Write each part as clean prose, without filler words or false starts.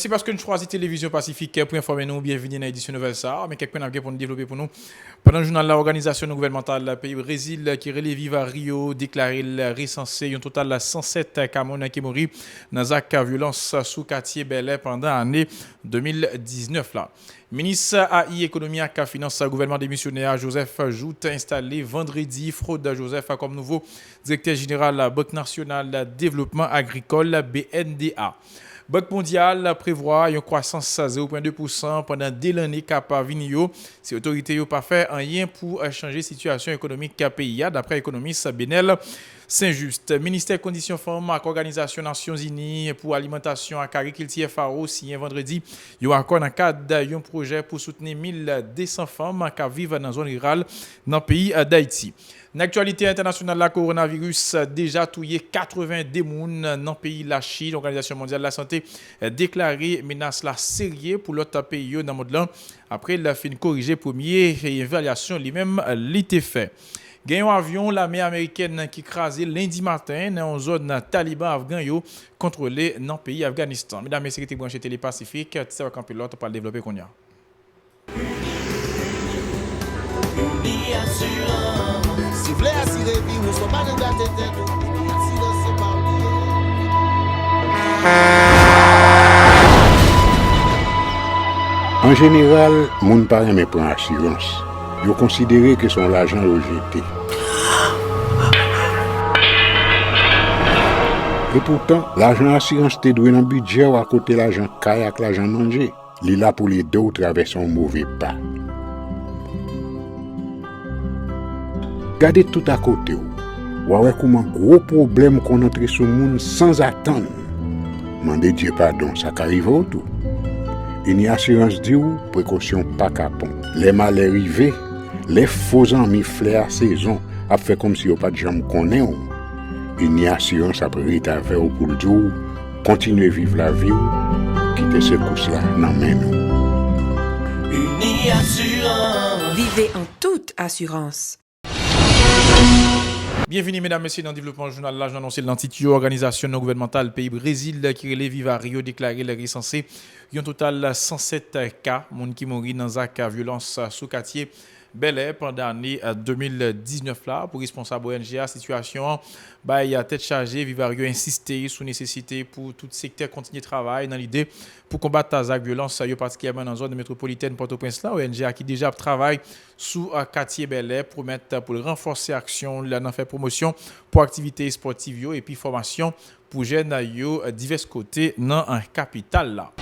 Merci parce que nous choisissons Télévision Pacifique pour informer nous. Bienvenue dans l'édition nouvelle ça. Mais quelqu'un a pour nous développer pour nous. Pendant le journal, l'organisation non gouvernementale du pays Brésil qui relève Viva Rio déclaré recensé un total de 107 Camerounais qui mourent dans une violence sous quartier Bel Air pendant l'année 2019 là. Ministre AI Économie et Finance gouvernement démissionnaire Joseph Jout installé vendredi fraude Joseph comme nouveau directeur général de la Banque nationale développement agricole BNDA. Banque mondiale prévoit une croissance à 0,2% pendant dès l'année capable venir. Si l'autorité n'a pas fait rien pour changer la situation économique du pays, d'après l'économiste Benel Saint-Just. Ministère des Conditions Femmes et Organisation Nations Unies pour Alimentation et Agriculture FAO signé vendredi un accord dans le cadre d'un projet pour soutenir 1200 femmes qui vivent dans la zone rurale dans le pays d'Haïti. L'actualité internationale, la coronavirus déjà touillé 80 personnes dans le pays de la Chine. L'Organisation mondiale de la santé a déclaré menace la sérieuse pour l'autre pays dans le monde après la fin corrigée première évaluation lui-même l'été fait. Il y a un avion l'armée américaine qui crasé lundi matin dans une zone taliban afghan contrôlée dans le pays Afghanistan. Mesdames et messieurs, qui branché Télé Pacifique, c'est un pilote pour le développer qu'on y a. Si vous voulez assurer vie, vous ne soyez pas de gâter tête. En général, moun pa reme prend assurance. Yo considéré que son l'argent yo jeté. Et pourtant, l'argent assurance te doué dans budget ou à côté l'argent caille avec l'argent manger. Li là pour les deux traverser un mauvais pas. Gardez tout à côté ou. Ouais comment gros problème qu'on entre sur monde sans attendre. Mandez Dieu pardon, ça qu'arrive au tout. Une assurance dit ou précaution pas capon. Les mal arrivés, les faux amis flair saison a fait comme si on pas de jambe connaît ou. Une assurance après rétaver ou pour le dire continuer vivre la vie ou quitter ce course là nan men nous. Uni Assurance. Vivez en toute assurance. Bienvenue mesdames et messieurs dans le développement journal. Là, j'ai annoncé l'entité organisation non gouvernementale pays Brésil qui relève Viva Rio déclaré les recensé un total de 107 cas monde qui mouri dans une violence sous quartier Bel Air pendant l'année 2019 là pour responsable ONG à situation il a tête chargée Viva Rio insister sur nécessité pour tout secteur continuer travail dans l'idée pour combattre la violence particulièrement dans la zone métropolitaine Port-au-Prince là ONG qui déjà travaille sous quartier Bel Air pour renforcer action là dans faire promotion pour activités sportives et puis formation pour jeunes divers côtés dans un capital là.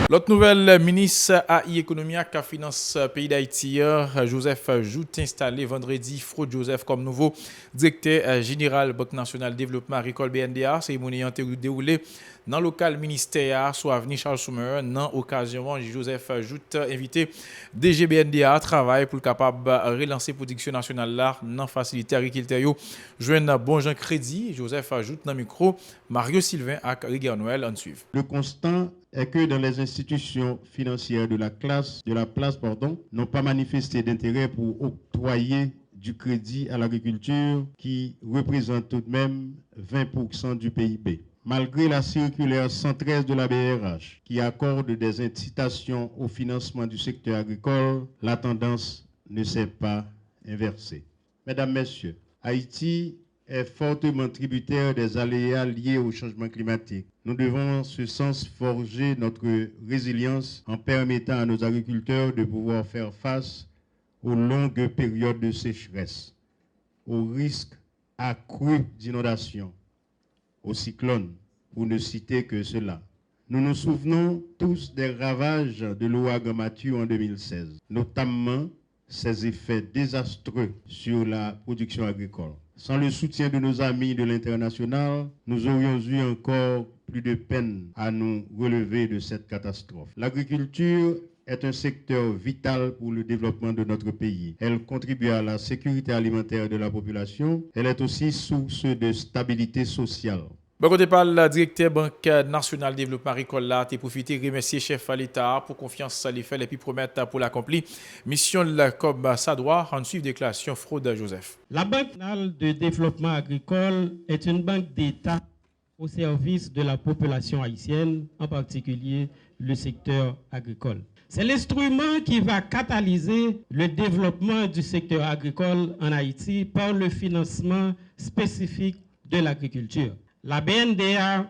L'autre nouvelle ministre AI Économie et Finance pays d'Haïti, Joseph Jout, installé vendredi Fraude Joseph comme nouveau directeur général Banque nationale développement agricole BNDA. Cérémonie a été déroulée dans le local ministère sur avenue Charles Soumer. Dans l'occasion, Joseph Jout invité DG BNDA à travailler pour capable relancer la production nationale là, dans faciliter agriculture. Joindre bon Jean crédit, Joseph Jout dans le micro, Mario Sylvain et Rigard Noël en suivre. Le constat est que dans les institutions financières de la place, n'ont pas manifesté d'intérêt pour octroyer du crédit à l'agriculture qui représente tout de même 20% du PIB. Malgré la circulaire 113 de la BRH qui accorde des incitations au financement du secteur agricole, la tendance ne s'est pas inversée. Mesdames, Messieurs, Haïti est fortement tributaire des aléas liés au changement climatique. Nous devons en ce sens forger notre résilience en permettant à nos agriculteurs de pouvoir faire face aux longues périodes de sécheresse, aux risques accrus d'inondation, aux cyclones, pour ne citer que cela. Nous nous souvenons tous des ravages de l'ouragan Mathieu en 2016, notamment ses effets désastreux sur la production agricole. Sans le soutien de nos amis de l'international, nous aurions eu encore plus de peine à nous relever de cette catastrophe. L'agriculture est un secteur vital pour le développement de notre pays. Elle contribue à la sécurité alimentaire de la population. Elle est aussi source de stabilité sociale. Bon côté par le directeur Banque nationale développement agricole là, t'es profité remercier chef à l'État pour confiance à l'effet et puis promettre pour l'accomplir. Mission comme ça doit en suivre déclaration fraude Joseph. La Banque nationale de développement agricole est une banque d'État au service de la population haïtienne, en particulier le secteur agricole. C'est l'instrument qui va catalyser le développement du secteur agricole en Haïti par le financement spécifique de l'agriculture. La BNDA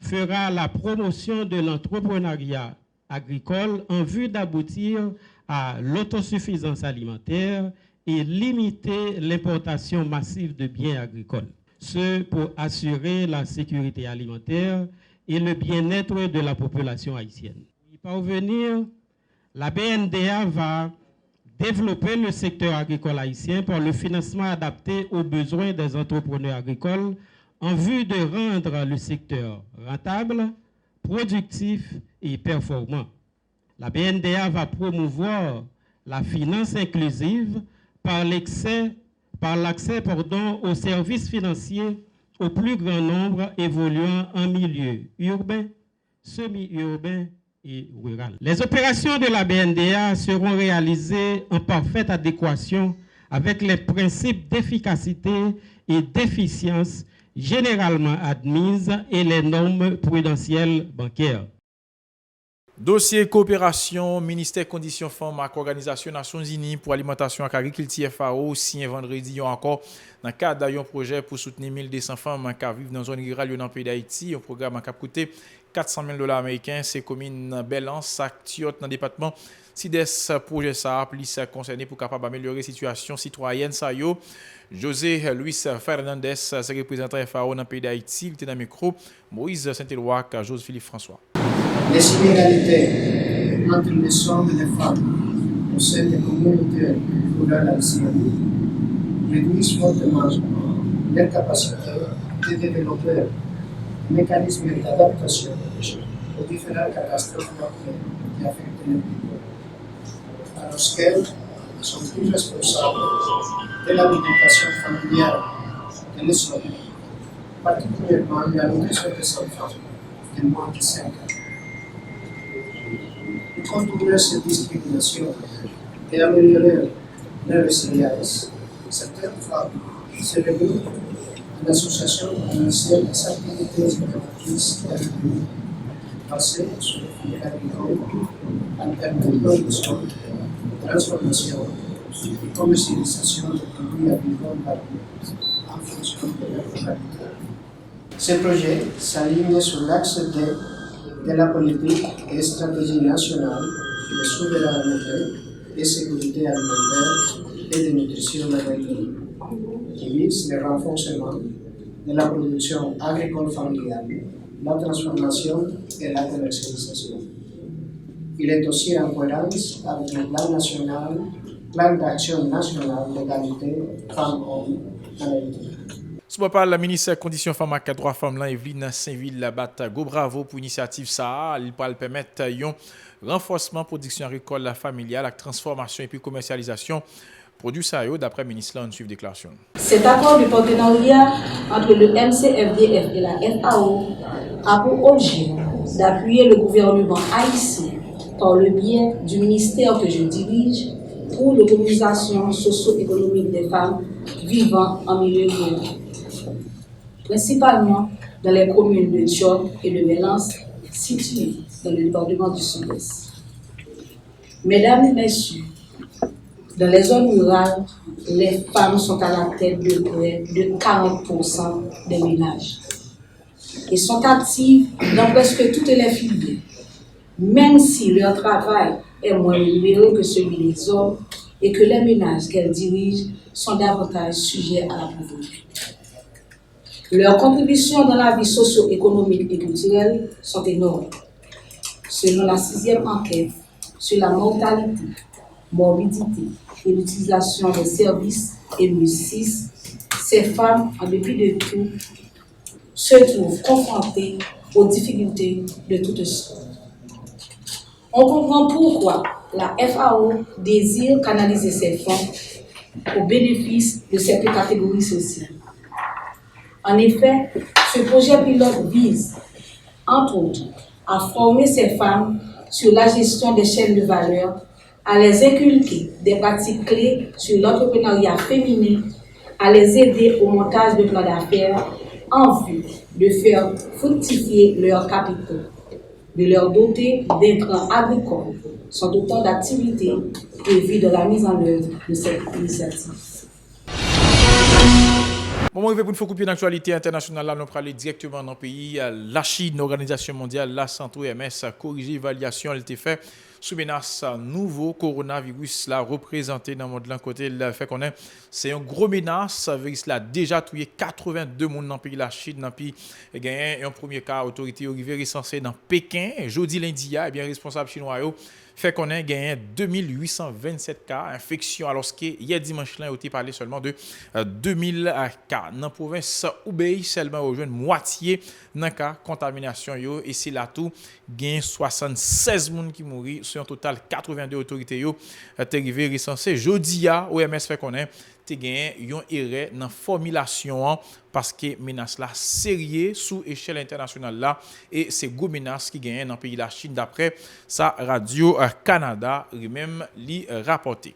fera la promotion de l'entrepreneuriat agricole en vue d'aboutir à l'autosuffisance alimentaire et limiter l'importation massive de biens agricoles. Ce pour assurer la sécurité alimentaire et le bien-être de la population haïtienne. Pour y parvenir, la BNDA va développer le secteur agricole haïtien par le financement adapté aux besoins des entrepreneurs agricoles en vue de rendre le secteur rentable, productif et performant. La BNDA va promouvoir la finance inclusive par l'accès aux services financiers au plus grand nombre évoluant en milieu urbain, semi-urbain et rural. Les opérations de la BNDA seront réalisées en parfaite adéquation avec les principes d'efficacité et d'efficience généralement admises et les normes prudentielles bancaires. Dossier coopération, ministère conditions femmes avec Organisation Nations Unies pour alimentation et agriculture FAO signé vendredi encore dans le cadre d'un projet pour soutenir 1200 femmes qui vivent dans la zone rurale dans le pays d'Haïti. Un programme qui a coûté $400,000 américains. C'est commune Belance, Sac-Tiot dans le département. SIDES projet ça plus concerné pour capable améliorer la situation citoyenne. José Luis Fernandez, c'est représentant FAO dans le pays d'Haïti. Il était dans le micro. Moïse Saint-Éloi, José Philippe François. Les inégalités entre les hommes et les femmes au sein des communautés rurales haïtiennes réduisent fortement l'incapacité de développer un mécanisme d'adaptation aux différentes catastrophes naturelles qui affectent les pays, alors qu'elles sont plus responsables de l'alimentation familiale que les hommes, particulièrement la nourriture des enfants de moins de 5 ans. Pour contourner cette discrimination et améliorer la résilience, certaines femmes se regroupent en association pour initier des activités éducatives et économiques basées sur les filières agricoles en termes de production, transformation et commercialisation de produits agricoles variés en fonction de leur localité. Ce projet s'aligne sur l'axe de la politique et stratégie nationale de souveraineté et sécurité alimentaire et de nutrition agricole, qui vise le renforcement de la production agricole familiale, la transformation et la commercialisation. Il est aussi en cohérence avec le plan d'action national d'égalité femmes-hommes en Haïti. Sous la ministre Conditions Femmes et Droits Femmes, Evelyne Saint-Ville, la batte go bravo pour l'initiative ça. Il va permettre un renforcement de la production agricole familiale, la transformation et puis commercialisation produits ça d'après le ministre là, on suit déclaration. Cet accord de partenariat entre le MCFDF et la FAO a pour objet d'appuyer le gouvernement haïtien par le biais du ministère que je dirige pour l'autonomisation socio-économique des femmes vivant en milieu rural, principalement dans les communes de Tchon et de Belance, situées dans le département du Sud-Est. Mesdames et messieurs, dans les zones rurales, les femmes sont à la tête de près de 40% des ménages et sont actives dans presque toutes les filières, même si leur travail est moins rémunéré que celui des hommes et que les ménages qu'elles dirigent sont davantage sujets à la pauvreté. Leurs contributions dans la vie socio-économique et culturelle sont énormes. Selon la 6e enquête sur la mortalité, morbidité et l'utilisation des services MU6, ces femmes, en dépit de tout, se trouvent confrontées aux difficultés de toutes sortes. On comprend pourquoi la FAO désire canaliser ces fonds au bénéfice de cette catégorie sociale. En effet, ce projet pilote vise, entre autres, à former ces femmes sur la gestion des chaînes de valeur, à les inculquer des pratiques clés sur l'entrepreneuriat féminin, à les aider au montage de plans d'affaires en vue de faire fructifier leurs capitaux, de leur doter d'intrants agricoles sont autant d'activités prévues de la mise en œuvre de cette initiative. Bon, on va pour une fois couper l'actualité internationale. Là, nous allons aller directement dans le pays. La Chine, l'Organisation mondiale, la santé OMS, a corrigé l'évaluation. Elle a été faite sous menace nouveau coronavirus là représenté dans le monde de côté. Le fait qu'on est, c'est une grosse menace. Le virus là déjà tué 82 personnes dans le pays de la Chine. Dans le pays, il y a un premier cas autorité arrivé recensé dans Pékin. Jeudi lundi, et bien responsable chinois fait qu'on a gagné 2827 cas d'infection alors qu'il y a dimanche là, on a parlé seulement de 2000 cas. Dans la province Hubei, seulement au jeune moitié dans cas contamination yo et c'est là tout gain 76 personnes qui mourent sur un total 82 autorités yo arrivé recensé. Jodi a OMS fait qu'on a gagné une erreur dans formulation parce que menace la sérieux sous échelle internationale là et c'est gros menace qui gagne dans le pays de la Chine d'après sa radio Canada même li rapporté.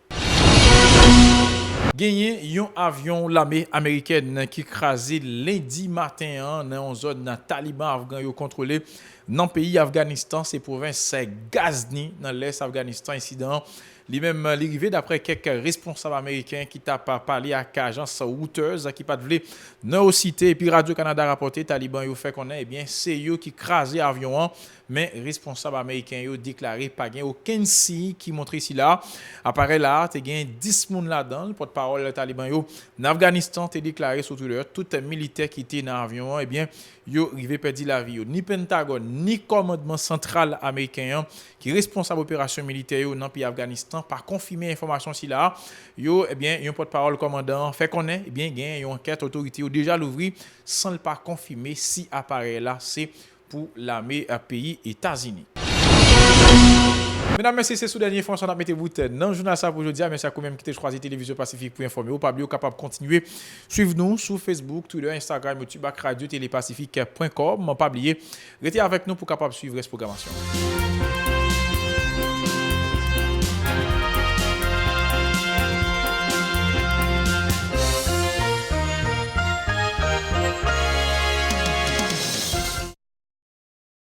Gagné un avion l'armée américaine qui crasé lundi matin dans une zone taliban afghan yo contrôlé dans le pays Afghanistan, c'est province Ghazni dans l'est Afghanistan. Incident lui-même l'arrivée d'après quelques responsables américains qui t'a parlé à l'agence Reuters qui pas de non cité et puis Radio Canada rapporté Taliban yo fait qu'on est bien c'est eux qui crasé avion mais responsables américains yo déclaré pas gain aucun signe qui montre ici là apparaît là tu gain 10 monde là-dedans le porte-parole Taliban yo en Afghanistan t'es déclaré sur Twitter tout militaire qui était dans avion et bien yo arrivé perdre la vie ni Pentagone ni commandement central américain qui responsable opération militaire dans pays Afghanistan par confirmer information si là yo eh bien un porte-parole commandant fait connaît eh bien gain une enquête autorité déjà l'ouvrir sans le pas confirmer si appareil là c'est pour l'armée pays États-Unis. Mesdames, messieurs, c'est sous dernière information à mettre vous dans le journal ça pour aujourd'hui. Merci à vous même qui avez choisi Télévision Pacifique pour informer. Vous pas capable de continuer. Suivez-nous sur Facebook, Twitter, Instagram, YouTube, radio télépacifique.com. Pas oublier, restez avec nous pour capable suivre cette programmation.